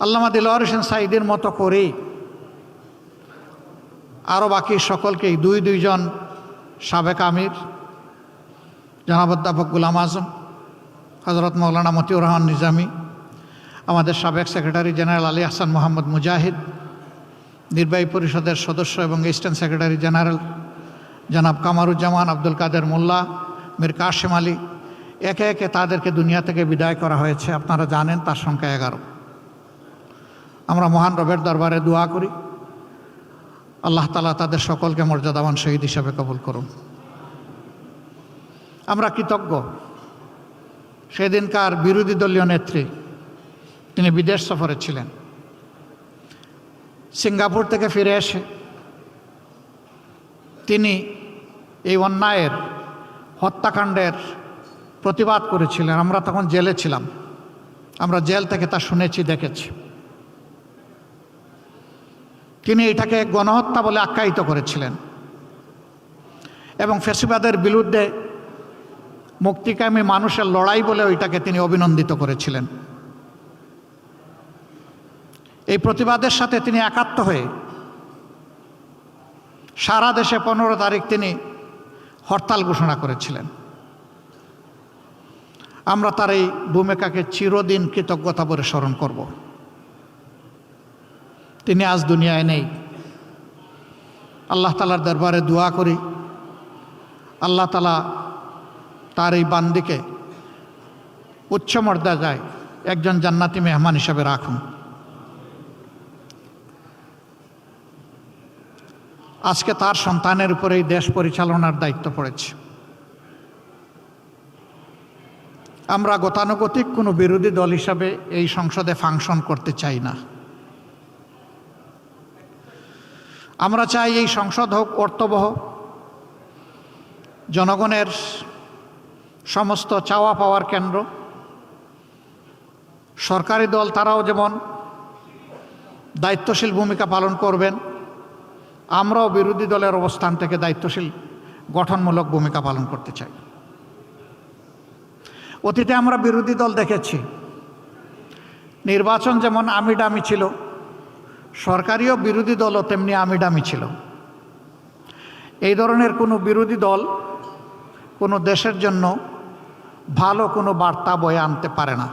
আল্লামা দিলওয়ার হোসেন সাঈদীর মতো করেই আরও বাকি সকলকেই দুইজন সাবেক আমির জনাব অধ্যাপক গোলাম আজম, হজরত মৌলানা মতিউর রহমান নিজামী, আমাদের সাবেক সেক্রেটারি জেনারেল আলী আহসান মোহাম্মদ মুজাহিদ, নির্বাহী পরিষদের সদস্য এবং ইস্টার্ন সেক্রেটারি জেনারেল জনাব কামারুজ্জামান, আব্দুল কাদের মোল্লা, মীর কাশেম আলী, একে একে তাদেরকে দুনিয়া থেকে বিদায় করা হয়েছে। আপনারা জানেন তার সংখ্যা 11। আমরা মহান রবের দরবারে দোয়া করি আল্লাহ তাআলা তাদের সকলকে মর্যাদাবান শহীদ হিসাবে কবুল করুন। আমরা কৃতজ্ঞ সেদিনকার বিরোধী দলীয় নেত্রী, তিনি বিদেশ সফরে ছিলেন। সিঙ্গাপুর থেকে ফিরে এসে তিনি এই অন্যায়ের হত্যাকাণ্ডের প্রতিবাদ করেছিলেন। আমরা তখন জেলে ছিলাম, আমরা জেল থেকে তা শুনেছি, দেখেছি। তিনি এটাকে গণহত্যা বলে আখ্যায়িত করেছিলেন এবং ফ্যাসিবাদের বিরুদ্ধে মুক্তিকামী মানুষের লড়াই বলে ওইটাকে তিনি অভিনন্দিত করেছিলেন। এই প্রতিবাদের সাথে তিনি একাত্ম হয়ে সারা দেশে 15 তারিখ তিনি হরতাল ঘোষণা করেছিলেন। আমরা তার এই ভূমিকাকে চিরদিন কৃতজ্ঞতা ভরে স্মরণ করব। তিনি আজ দুনিয়ায় নেই। আল্লাহ তাআলার দরবারে দোয়া করি আল্লাহ তাআলা তার এই বান্দিকে উচ্চ মর্যাদায় একজন জান্নাতি মেহমান হিসাবে রাখুন। আজকে তার সন্তানের উপরে এই দেশ পরিচালনার দায়িত্ব পড়েছে। আমরা গতানুগতিক কোনো বিরোধী দল হিসাবে এই সংসদে ফাংশন করতে চাই না। আমরা চাই এই সংসদ হোক অর্থবহ, জনগণের সমস্ত চাওয়া পাওয়ার কেন্দ্র। সরকারি দল তারাও যেমন দায়িত্বশীল ভূমিকা পালন করবেন, আমরাও বিরোধী দলের অবস্থান থেকে দায়িত্বশীল গঠনমূলক ভূমিকা পালন করতে চাই। অতীতে আমরা বিরোধী দল দেখেছি, নির্বাচন যেমন আমিডামি ছিল, সরকারিও বিরোধী দলও তেমনি আমিডামি ছিল। এই ধরনের কোনো বিরোধী দল কোনো দেশের জন্য ভালো কোনো বার্তা বয়ে আনতে পারে না।